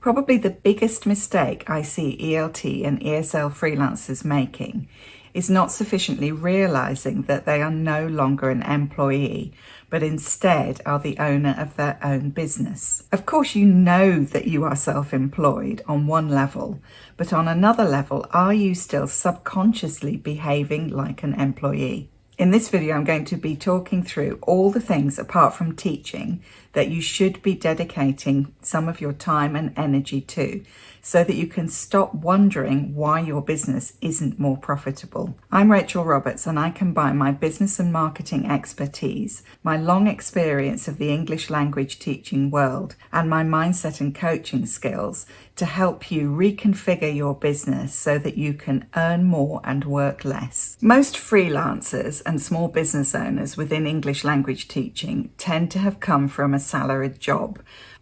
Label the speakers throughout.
Speaker 1: Probably the biggest mistake I see ELT and ESL freelancers making is not sufficiently realizing that they are no longer an employee, but instead are the owner of their own business. Of course, you know that you are self-employed on one level, but on another level, are you still subconsciously behaving like an employee? In this video, I'm going to be talking through all the things apart from teaching that you should be dedicating some of your time and energy to, so that you can stop wondering why your business isn't more profitable. I'm Rachel Roberts, and I combine my business and marketing expertise, my long experience of the English language teaching world, and my mindset and coaching skills to help you reconfigure your business so that you can earn more and work less. Most freelancers and small business owners within English language teaching tend to have come from a salaried job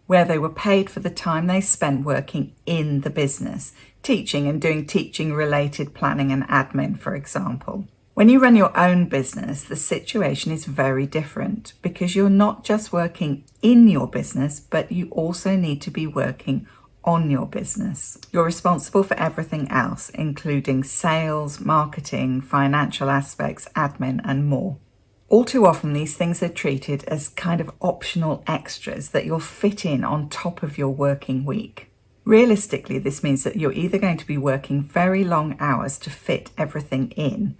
Speaker 1: where they were paid for the time they spent working in the business, teaching and doing teaching related planning and admin, for example. When you run your own business, the situation is very different because you're not just working in your business, but you also need to be working on your business. You're responsible for everything else, including sales, marketing, financial aspects, admin, and more. All too often, these things are treated as kind of optional extras that you'll fit in on top of your working week. Realistically, this means that you're either going to be working very long hours to fit everything in,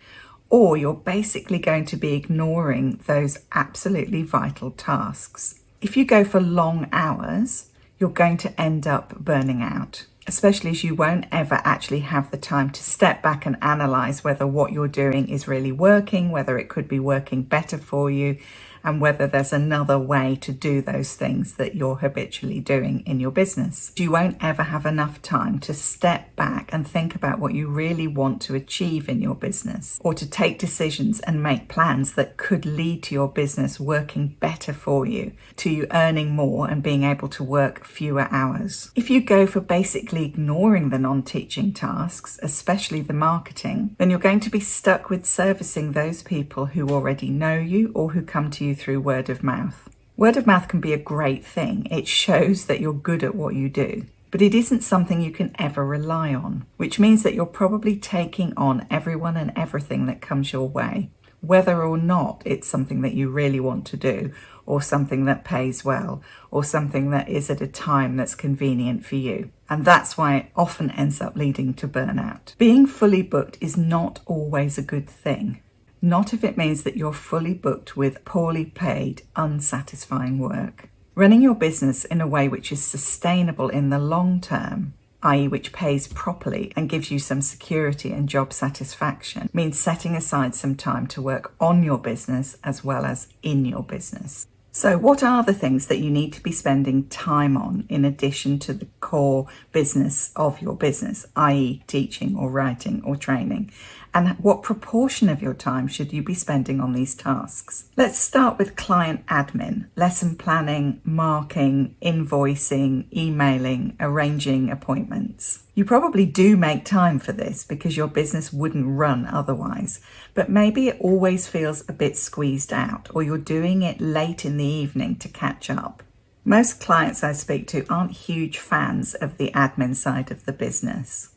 Speaker 1: or you're basically going to be ignoring those absolutely vital tasks. If you go for long hours, you're going to end up burning out, especially as you won't ever actually have the time to step back and analyze whether what you're doing is really working, whether it could be working better for you, and whether there's another way to do those things that you're habitually doing in your business. You won't ever have enough time to step back and think about what you really want to achieve in your business, or to take decisions and make plans that could lead to your business working better for you, to you earning more and being able to work fewer hours. If you go for basically ignoring the non-teaching tasks, especially the marketing, then you're going to be stuck with servicing those people who already know you or who come to you through word of mouth. Word of mouth can be a great thing. It shows that you're good at what you do, but it isn't something you can ever rely on, which means that you're probably taking on everyone and everything that comes your way, whether or not it's something that you really want to do, or something that pays well, or something that is at a time that's convenient for you. And that's why it often ends up leading to burnout. Being fully booked is not always a good thing. Not if it means that you're fully booked with poorly paid, unsatisfying work. Running your business in a way which is sustainable in the long term, i.e. which pays properly and gives you some security and job satisfaction, means setting aside some time to work on your business as well as in your business. So what are the things that you need to be spending time on in addition to the core business of your business, i.e. teaching or writing or training? And what proportion of your time should you be spending on these tasks? Let's start with client admin, lesson planning, marking, invoicing, emailing, arranging appointments. You probably do make time for this because your business wouldn't run otherwise, but maybe it always feels a bit squeezed out, or you're doing it late in the evening to catch up. Most clients I speak to aren't huge fans of the admin side of the business.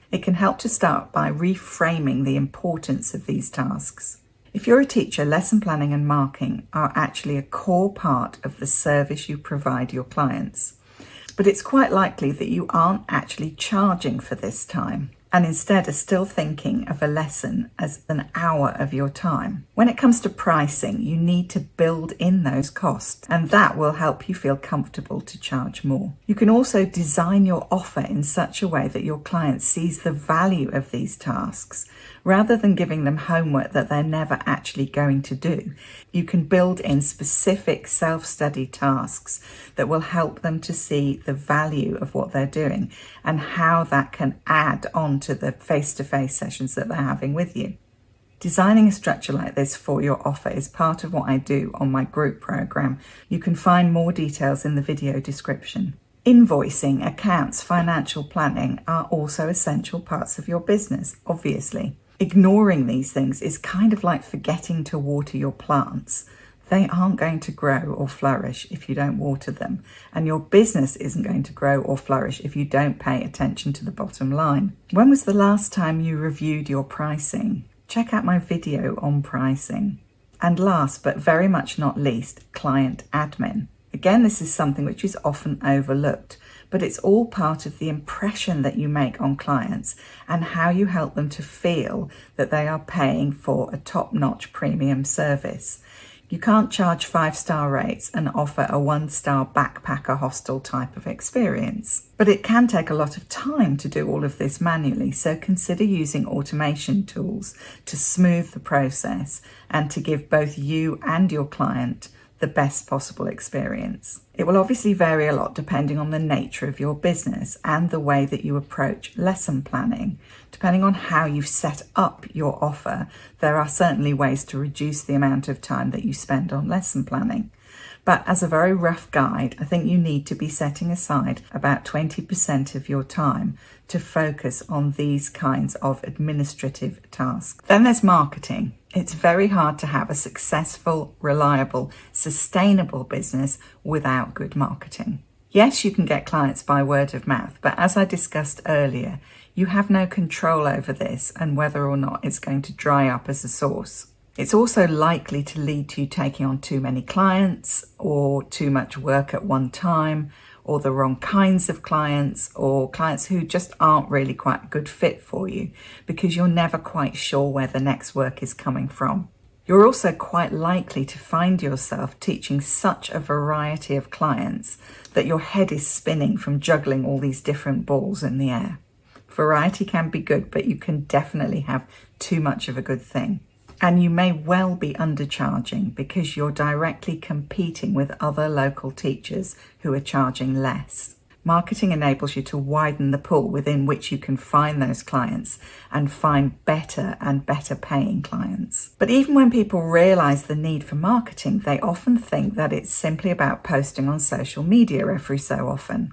Speaker 1: It can help to start by reframing the importance of these tasks. If you're a teacher, lesson planning and marking are actually a core part of the service you provide your clients. But it's quite likely that you aren't actually charging for this time, and instead are still thinking of a lesson as an hour of your time. When it comes to pricing, you need to build in those costs, and that will help you feel comfortable to charge more. You can also design your offer in such a way that your client sees the value of these tasks. Rather than giving them homework that they're never actually going to do, you can build in specific self-study tasks that will help them to see the value of what they're doing and how that can add on to the face-to-face sessions that they're having with you. Designing a structure like this for your offer is part of what I do on my group program. You can find more details in the video description. Invoicing, accounts, financial planning are also essential parts of your business, obviously. Ignoring these things is kind of like forgetting to water your plants. they aren't going to grow or flourish if you don't water them. And your business isn't going to grow or flourish if you don't pay attention to the bottom line. When was the last time you reviewed your pricing? Check out my video on pricing. And last, but very much not least, client admin. Again, this is something which is often overlooked, but it's all part of the impression that you make on clients and how you help them to feel that they are paying for a top-notch premium service. You can't charge 5-star rates and offer a 1-star backpacker hostel type of experience. But it can take a lot of time to do all of this manually, so consider using automation tools to smooth the process and to give both you and your client the best possible experience. It will obviously vary a lot depending on the nature of your business and the way that you approach lesson planning. Depending on how you've set up your offer, there are certainly ways to reduce the amount of time that you spend on lesson planning. But as a very rough guide, I think you need to be setting aside about 20% of your time to focus on these kinds of administrative tasks. Then there's marketing. It's very hard to have a successful, reliable, sustainable business without good marketing. Yes, you can get clients by word of mouth, but as I discussed earlier, you have no control over this and whether or not it's going to dry up as a source. It's also likely to lead to you taking on too many clients or too much work at one time, or the wrong kinds of clients, or clients who just aren't really quite a good fit for you because you're never quite sure where the next work is coming from. You're also quite likely to find yourself teaching such a variety of clients that your head is spinning from juggling all these different balls in the air. Variety can be good, but you can definitely have too much of a good thing. And you may well be undercharging because you're directly competing with other local teachers who are charging less. Marketing enables you to widen the pool within which you can find those clients and find better and better paying clients. But even when people realize the need for marketing, they often think that it's simply about posting on social media every so often.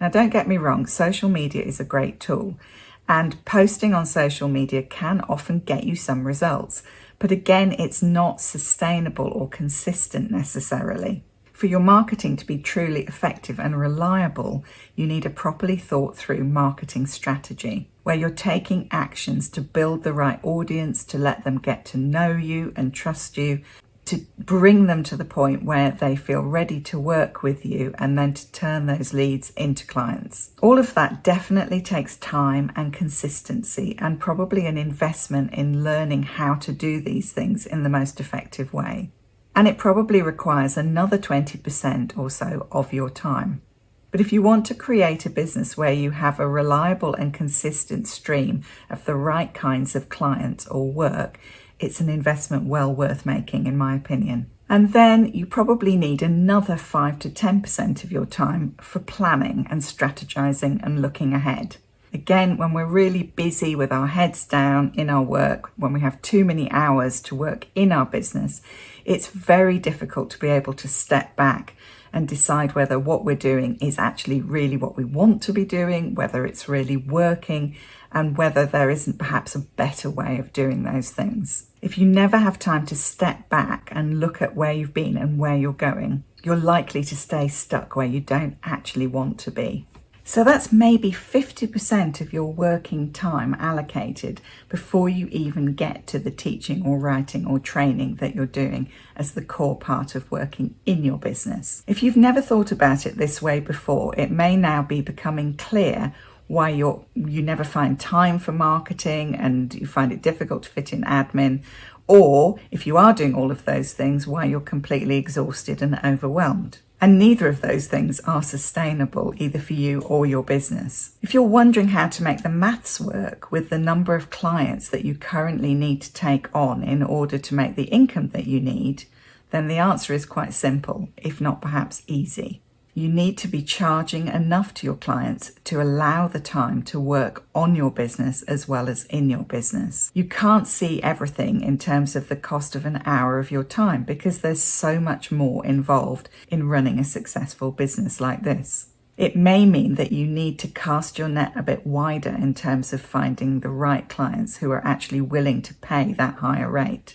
Speaker 1: Now, don't get me wrong, social media is a great tool, and posting on social media can often get you some results. But again, it's not sustainable or consistent necessarily. For your marketing to be truly effective and reliable, you need a properly thought through marketing strategy where you're taking actions to build the right audience, to let them get to know you and trust you, to bring them to the point where they feel ready to work with you, and then to turn those leads into clients. All of that definitely takes time and consistency, and probably an investment in learning how to do these things in the most effective way. And it probably requires another 20% or so of your time. But if you want to create a business where you have a reliable and consistent stream of the right kinds of clients or work, it's an investment well worth making, in my opinion. And then you probably need another 5 to 10% of your time for planning and strategizing and looking ahead. Again, when we're really busy with our heads down in our work, when we have too many hours to work in our business, it's very difficult to be able to step back and decide whether what we're doing is actually really what we want to be doing, whether it's really working, and whether there isn't perhaps a better way of doing those things. If you never have time to step back and look at where you've been and where you're going, you're likely to stay stuck where you don't actually want to be. So that's maybe 50% of your working time allocated before you even get to the teaching or writing or training that you're doing as the core part of working in your business. If you've never thought about it this way before, it may now be becoming clear why you never find time for marketing and you find it difficult to fit in admin, or if you are doing all of those things, why you're completely exhausted and overwhelmed. And neither of those things are sustainable either for you or your business. If you're wondering how to make the maths work with the number of clients that you currently need to take on in order to make the income that you need, then the answer is quite simple, if not perhaps easy. You need to be charging enough to your clients to allow the time to work on your business as well as in your business. You can't see everything in terms of the cost of an hour of your time because there's so much more involved in running a successful business like this. It may mean that you need to cast your net a bit wider in terms of finding the right clients who are actually willing to pay that higher rate,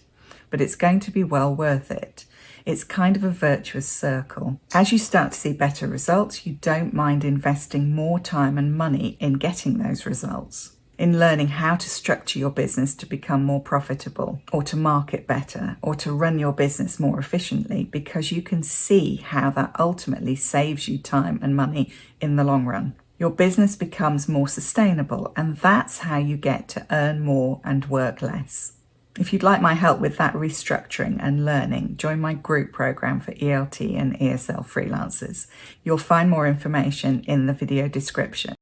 Speaker 1: but it's going to be well worth it. It's kind of a virtuous circle. As you start to see better results, you don't mind investing more time and money in getting those results, in learning how to structure your business to become more profitable, or to market better, or to run your business more efficiently, because you can see how that ultimately saves you time and money in the long run. Your business becomes more sustainable, and that's how you get to earn more and work less. If you'd like my help with that restructuring and learning, join my group program for ELT and ESL freelancers. You'll find more information in the video description.